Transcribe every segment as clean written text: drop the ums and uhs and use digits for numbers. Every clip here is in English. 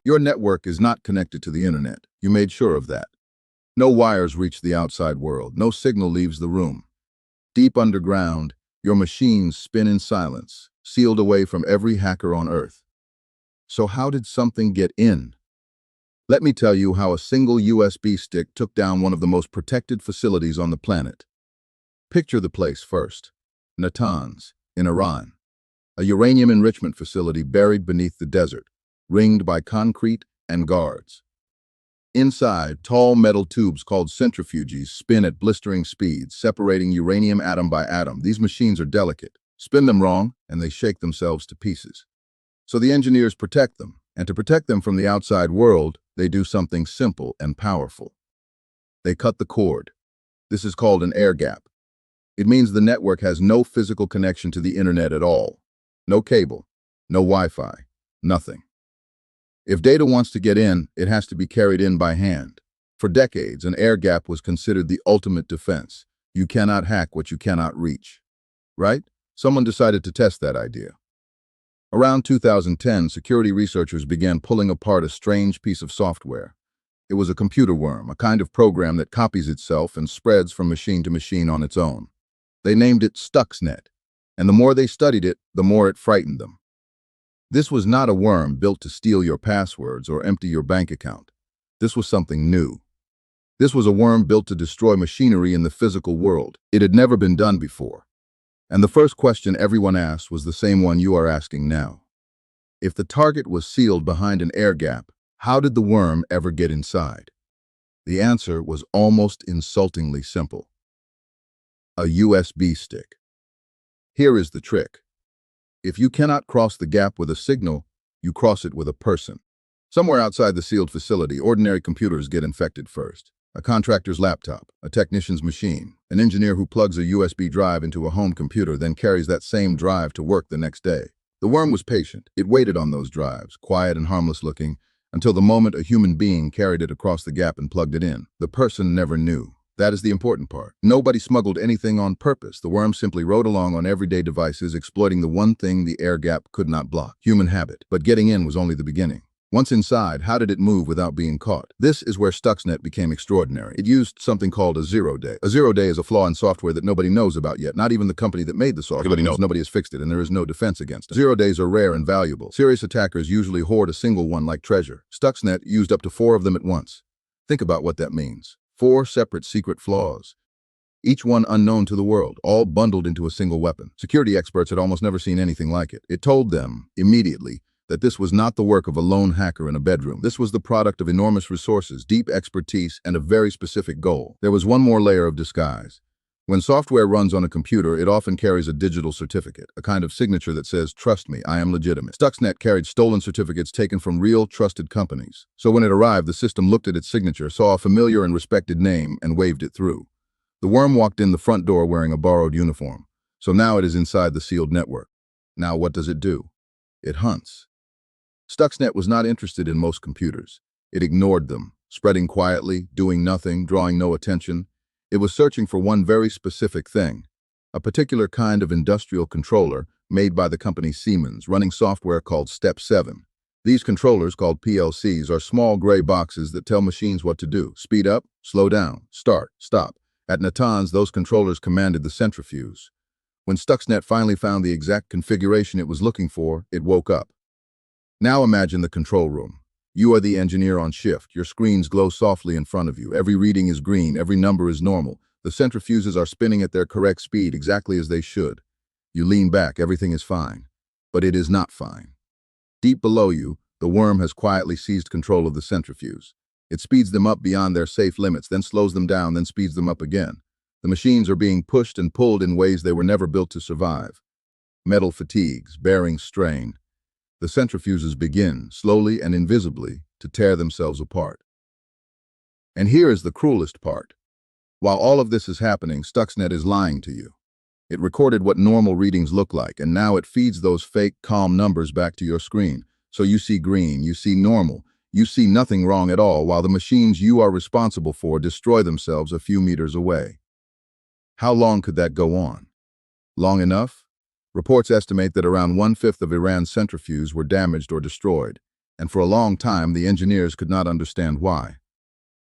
Your network is not connected to the internet. You made sure of that. No wires reach the outside world. No signal leaves the room. Deep underground, your machines spin in silence, sealed away from every hacker on Earth. So how did something get in? Let me tell you how a single USB stick took down one of the most protected facilities on the planet. Picture the place first. Natanz, in Iran. A uranium enrichment facility buried beneath the desert, ringed by concrete and guards. Inside, tall metal tubes called centrifuges spin at blistering speeds, separating uranium atom by atom. These machines are delicate. Spin them wrong, and they shake themselves to pieces. So the engineers protect them, and to protect them from the outside world, they do something simple and powerful. They cut the cord. This is called an air gap. It means the network has no physical connection to the internet at all. No cable, no Wi-Fi, nothing. If data wants to get in, it has to be carried in by hand. For decades, an air gap was considered the ultimate defense. You cannot hack what you cannot reach. Right? Someone decided to test that idea. Around 2010, security researchers began pulling apart a strange piece of software. It was a computer worm, a kind of program that copies itself and spreads from machine to machine on its own. They named it Stuxnet, and the more they studied it, the more it frightened them. This was not a worm built to steal your passwords or empty your bank account. This was something new. This was a worm built to destroy machinery in the physical world. It had never been done before. And the first question everyone asked was the same one you are asking now. If the target was sealed behind an air gap, how did the worm ever get inside? The answer was almost insultingly simple. A USB stick. Here is the trick. If you cannot cross the gap with a signal, you cross it with a person. Somewhere outside the sealed facility, ordinary computers get infected first. A contractor's laptop, a technician's machine, an engineer who plugs a USB drive into a home computer then carries that same drive to work the next day. The worm was patient. It waited on those drives, quiet and harmless looking, until the moment a human being carried it across the gap and plugged it in. The person never knew. That is the important part. Nobody smuggled anything on purpose. The worm simply rode along on everyday devices, exploiting the one thing the air gap could not block: human habit. But getting in was only the beginning. Once inside, how did it move without being caught? This is where Stuxnet became extraordinary. It used something called a zero-day. A zero-day is a flaw in software that nobody knows about yet, not even the company that made the software. Everybody knows. Nobody has fixed it, and there is no defense against it. 0 days are rare and valuable. Serious attackers usually hoard a single one like treasure. Stuxnet used up to 4 of them at once. Think about what that means. 4 separate secret flaws, each one unknown to the world, all bundled into a single weapon. Security experts had almost never seen anything like it. It told them, immediately, that this was not the work of a lone hacker in a bedroom. This was the product of enormous resources, deep expertise, and a very specific goal. There was one more layer of disguise. When software runs on a computer, it often carries a digital certificate, a kind of signature that says, "Trust me, I am legitimate." Stuxnet carried stolen certificates taken from real, trusted companies. So when it arrived, the system looked at its signature, saw a familiar and respected name, and waved it through. The worm walked in the front door wearing a borrowed uniform. So now it is inside the sealed network. Now what does it do? It hunts. Stuxnet was not interested in most computers. It ignored them, spreading quietly, doing nothing, drawing no attention. It was searching for one very specific thing, a particular kind of industrial controller made by the company Siemens, running software called Step7. These controllers, called PLCs, are small gray boxes that tell machines what to do: speed up, slow down, start, stop. At Natanz, those controllers commanded the centrifuge. When Stuxnet finally found the exact configuration it was looking for, it woke up. Now imagine the control room. You are the engineer on shift. Your screens glow softly in front of you. Every reading is green. Every number is normal. The centrifuges are spinning at their correct speed, exactly as they should. You lean back. Everything is fine. But it is not fine. Deep below you, the worm has quietly seized control of the centrifuge. It speeds them up beyond their safe limits, then slows them down, then speeds them up again. The machines are being pushed and pulled in ways they were never built to survive. Metal fatigues, bearings strain. The centrifuges begin, slowly and invisibly, to tear themselves apart. And here is the cruelest part. While all of this is happening, Stuxnet is lying to you. It recorded what normal readings look like, and now it feeds those fake, calm numbers back to your screen. So you see green, you see normal, you see nothing wrong at all, while the machines you are responsible for destroy themselves a few meters away. How long could that go on? Long enough? Reports estimate that around 1/5 of Iran's centrifuges were damaged or destroyed. And for a long time, the engineers could not understand why.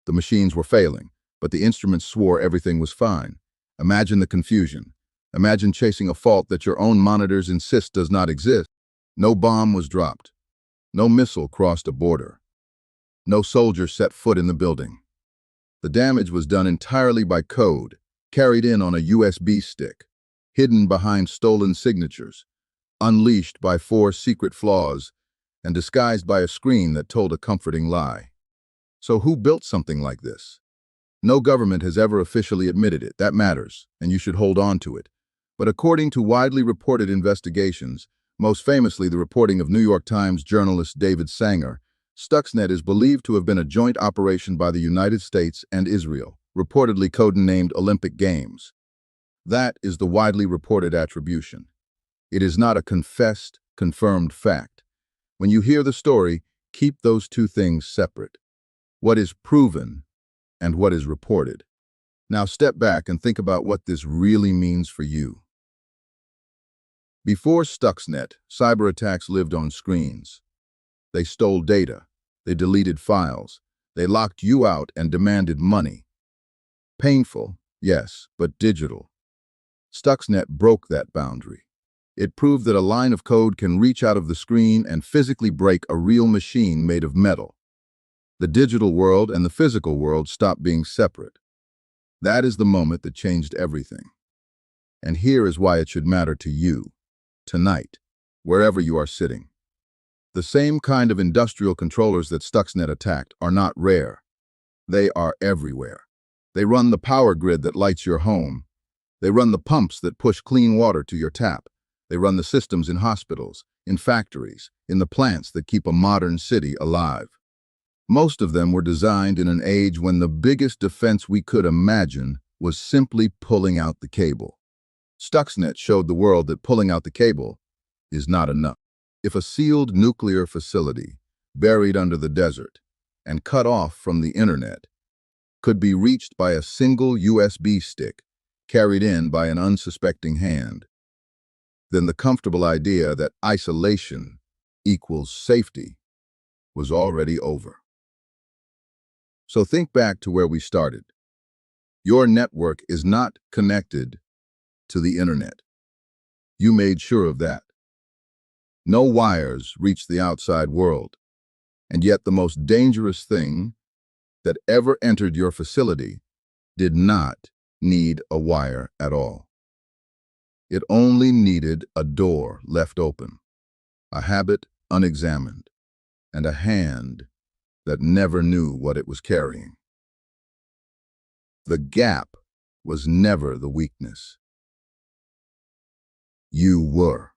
The machines were failing, but the instruments swore everything was fine. Imagine the confusion. Imagine chasing a fault that your own monitors insist does not exist. No bomb was dropped. No missile crossed a border. No soldier set foot in the building. The damage was done entirely by code, carried in on a USB stick, hidden behind stolen signatures, unleashed by 4 secret flaws, and disguised by a screen that told a comforting lie. So who built something like this? No government has ever officially admitted it. That matters, and you should hold on to it. But according to widely reported investigations, most famously the reporting of New York Times journalist David Sanger, Stuxnet is believed to have been a joint operation by the United States and Israel, reportedly codenamed Olympic Games. That is the widely reported attribution. It is not a confessed, confirmed fact. When you hear the story, keep those two things separate. What is proven and what is reported. Now step back and think about what this really means for you. Before Stuxnet, cyber attacks lived on screens. They stole data, they deleted files, they locked you out and demanded money. Painful, yes, but digital. Stuxnet broke that boundary. It proved that a line of code can reach out of the screen and physically break a real machine made of metal. The digital world and the physical world stopped being separate. That is the moment that changed everything. And here is why it should matter to you, tonight, wherever you are sitting. The same kind of industrial controllers that Stuxnet attacked are not rare. They are everywhere. They run the power grid that lights your home. They run the pumps that push clean water to your tap. They run the systems in hospitals, in factories, in the plants that keep a modern city alive. Most of them were designed in an age when the biggest defense we could imagine was simply pulling out the cable. Stuxnet showed the world that pulling out the cable is not enough. If a sealed nuclear facility, buried under the desert and cut off from the internet, could be reached by a single USB stick carried in by an unsuspecting hand, then the comfortable idea that isolation equals safety was already over. So think back to where we started. Your network is not connected to the internet. You made sure of that. No wires reach the outside world, and yet the most dangerous thing that ever entered your facility did not need a wire at all. It only needed a door left open, a habit unexamined, and a hand that never knew what it was carrying. The gap was never the weakness. You were.